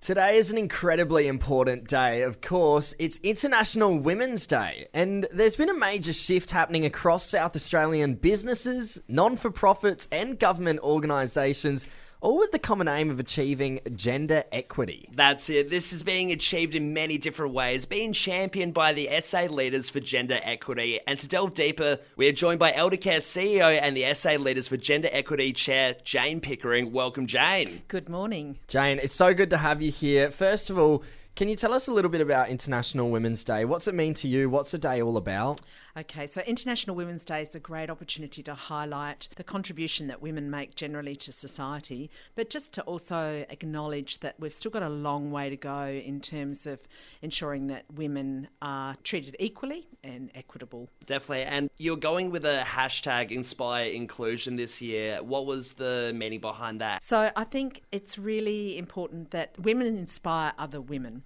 Today is an incredibly important day. Of course, it's International Women's Day, and there's been a major shift happening across South Australian businesses, non-for-profits and government organisations, all with the common aim of achieving gender equity. That's it. This is being achieved in many different ways, being championed by the SA Leaders for Gender Equity. And to delve deeper, we are joined by Eldercare CEO and the SA Leaders for Gender Equity Chair, Jane Pickering. Welcome, Jane. Good morning. Jane, it's so good to have you here. First of all, can you tell us a little bit about International Women's Day? What's it mean to you? What's the day all about? Okay, so International Women's Day is a great opportunity to highlight the contribution that women make generally to society, but just to also acknowledge that we've still got a long way to go in terms of ensuring that women are treated equally and equitable. Definitely. And you're going with a hashtag Inspire Inclusion this year. What was the meaning behind that? So I think it's really important that women inspire other women.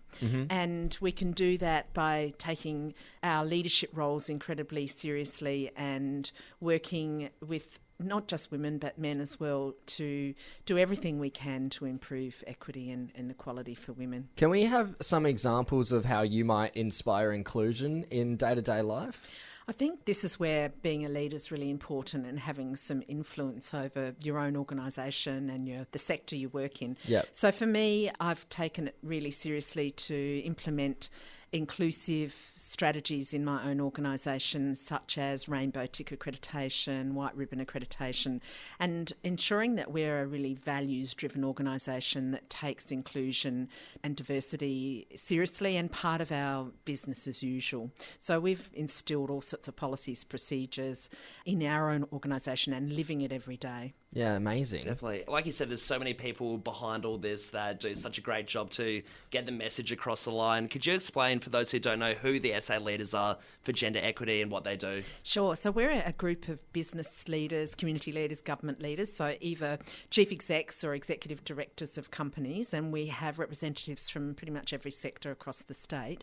And we can do that by taking our leadership roles incredibly seriously and working with not just women but men as well to do everything we can to improve equity and equality for women. Can we have some examples of how you might inspire inclusion in day-to-day life? I think this is where being a leader is really important and having some influence over your own organisation and the sector you work in. Yep. So for me, I've taken it really seriously to implement inclusive strategies in my own organisation, such as rainbow tick accreditation, white ribbon accreditation, and ensuring that we're a really values-driven organisation that takes inclusion and diversity seriously and part of our business as usual. So we've instilled all sorts of policies, procedures in our own organisation and living it every day. Yeah, amazing. Definitely. Like you said, there's so many people behind all this that do such a great job to get the message across the line. Could you explain, for those who don't know, who the SA Leaders are for gender equity and what they do? Sure. So we're a group of business leaders, community leaders, government leaders, so either chief execs or executive directors of companies, and we have representatives from pretty much every sector across the state.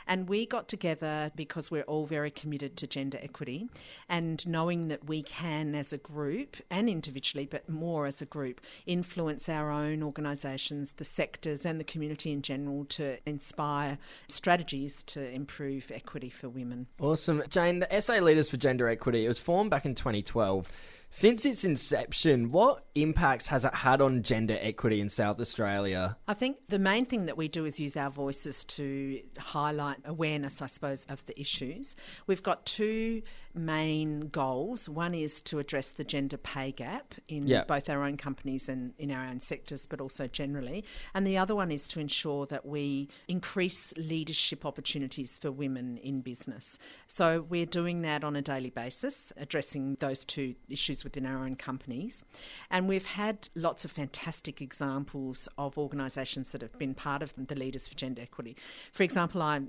And we got together because we're all very committed to gender equity and knowing that we can, as a group and individually, but more as a group, influence our own organisations, the sectors and the community in general to inspire strategies to improve equity for women. Awesome. Jane, the SA Leaders for Gender Equity, it was formed back in 2012. Since its inception, what impacts has it had on gender equity in South Australia? I think the main thing that we do is use our voices to highlight awareness, I suppose, of the issues. We've got two main goals. One is to address the gender pay gap in both our own companies and in our own sectors, but also generally. And the other one is to ensure that we increase leadership opportunities for women in business. So we're doing that on a daily basis, addressing those two issues within our own companies. And we've had lots of fantastic examples of organisations that have been part of the Leaders for Gender Equity. For example, I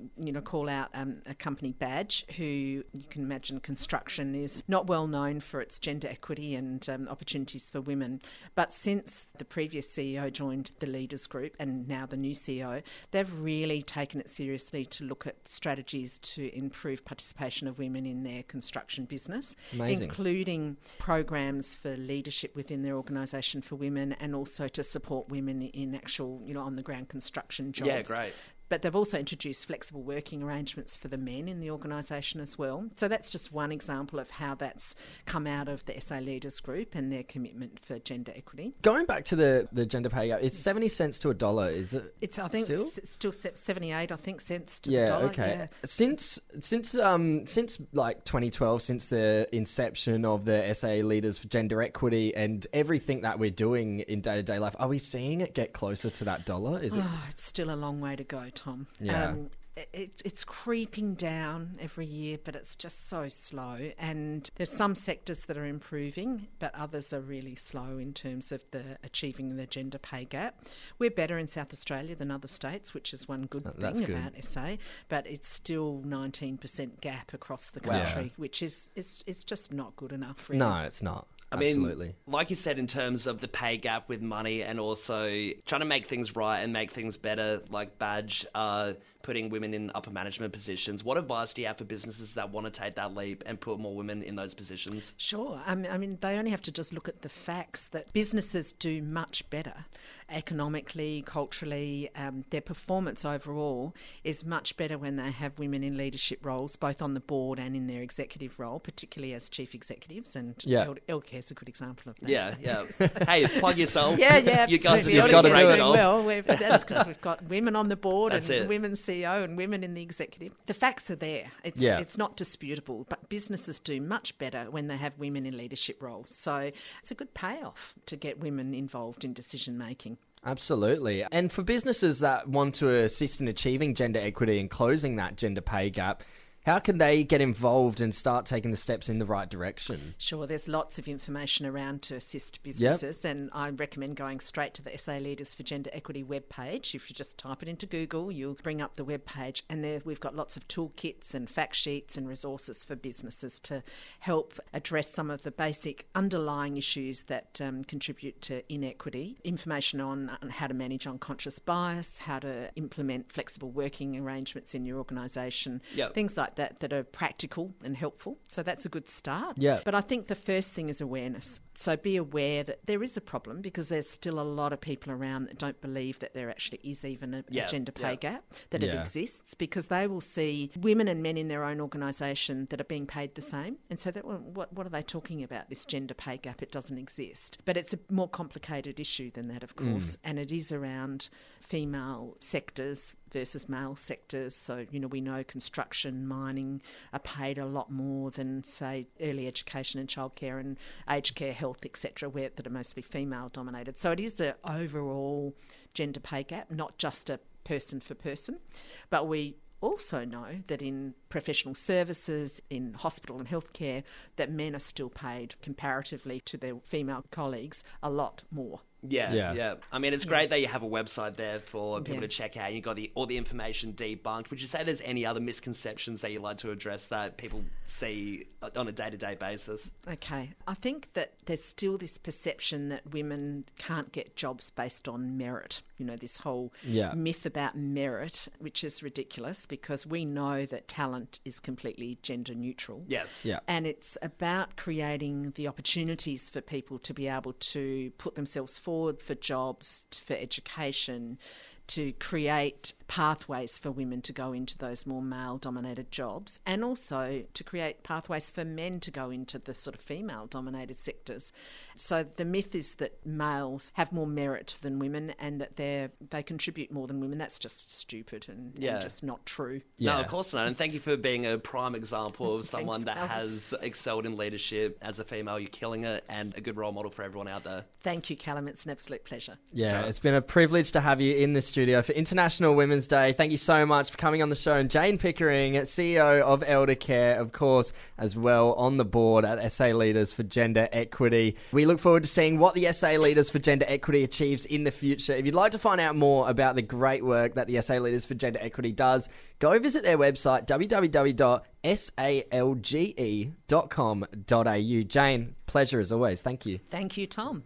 call out a company, Badge, who you can imagine construction is not well known for its gender equity and opportunities for women. But since the previous CEO joined the Leaders Group and now the new CEO, they've really taken it seriously to look at strategies to improve participation of women in their construction business, including programs for leadership within their organisation for women and also to support women in actual, on-the-ground construction jobs. Yeah, great. But they've also introduced flexible working arrangements for the men in the organisation as well. So that's just one example of how that's come out of the SA Leaders Group and their commitment for gender equity. Going back to the gender pay gap, it's 70 cents to $1, is it? It's, I think, still? it's still 78, cents to the dollar. Okay. Yeah. Since like 2012, since the inception of the SA Leaders for Gender Equity and everything that we're doing in day-to-day life, are we seeing it get closer to that dollar? Is it? It's still a long way to go, Tom. Yeah. It's creeping down every year, but it's just so slow. And there's some sectors that are improving, but others are really slow in terms of achieving the gender pay gap. We're better in South Australia than other states, which is one good thing about SA, but it's still 19% gap across the country, which is it's just not good enough, really. No, it's not. Absolutely. Like you said, in terms of the pay gap with money and also trying to make things right and make things better, like Badge putting women in upper management positions. What advice do you have for businesses that want to take that leap and put more women in those positions? Sure. I mean, they only have to just look at the facts that businesses do much better economically, culturally. Their performance overall is much better when they have women in leadership roles, both on the board and in their executive role, particularly as chief executives. And Eldercare is a good example of that. Yeah. Hey, plug yourself. Yeah, You guys are absolutely. doing a great Eldercare's job. well. That's because we've got women on the board That's and it. women CEO and women in the executive. The facts are there. It's not disputable. But businesses do much better when they have women in leadership roles. So it's a good payoff to get women involved in decision making. Absolutely. And for businesses that want to assist in achieving gender equity and closing that gender pay gap, how can they get involved and start taking the steps in the right direction? Sure, there's lots of information around to assist businesses, and I recommend going straight to the SA Leaders for Gender Equity webpage. If you just type it into Google, you'll bring up the webpage, and there we've got lots of toolkits and fact sheets and resources for businesses to help address some of the basic underlying issues that contribute to inequity. Information on how to manage unconscious bias, how to implement flexible working arrangements in your organisation, things like that are practical and helpful. So that's a good start. Yeah. But I think the first thing is awareness. So be aware that there is a problem, because there's still a lot of people around that don't believe that there actually is even a gender pay gap, that it exists, because they will see women and men in their own organisation that are being paid the same. And so what are they talking about, this gender pay gap? It doesn't exist. But it's a more complicated issue than that, of course. And it is around female sectors versus male sectors. So, we know construction, mining are paid a lot more than, say, early education and childcare and aged care, health, etc., that are mostly female dominated. So it is an overall gender pay gap, not just a person for person. But we also know that in professional services, in hospital and healthcare, that men are still paid comparatively to their female colleagues a lot more. Yeah. I mean, it's great that you have a website there for people to check out. You've got all the information debunked. Would you say there's any other misconceptions that you'd like to address that people see on a day-to-day basis? Okay. I think that there's still this perception that women can't get jobs based on merit. This whole myth about merit, which is ridiculous, because we know that talent is completely gender neutral. Yes. Yeah. And it's about creating the opportunities for people to be able to put themselves forward for jobs, for education, to create pathways for women to go into those more male-dominated jobs, and also to create pathways for men to go into the sort of female-dominated sectors. So the myth is that males have more merit than women and that they contribute more than women. That's just stupid and just not true. No, of course not. And thank you for being a prime example of Thanks, someone that Callum. has excelled in leadership. As a female, you're killing it, and a good role model for everyone out there. Thank you, Callum. It's an absolute pleasure. Yeah, it's been a privilege to have you in the studio for International Women's Day. Thank you so much for coming on the show. And Jane Pickering, CEO of Eldercare, of course, as well on the board at SA Leaders for Gender Equity. We look forward to seeing what the SA Leaders for Gender Equity achieves in the future. If you'd like to find out more about the great work that the SA Leaders for Gender Equity does, go visit their website, www.salge.com.au. Jane, pleasure as always. Thank you. Thank you, Tom.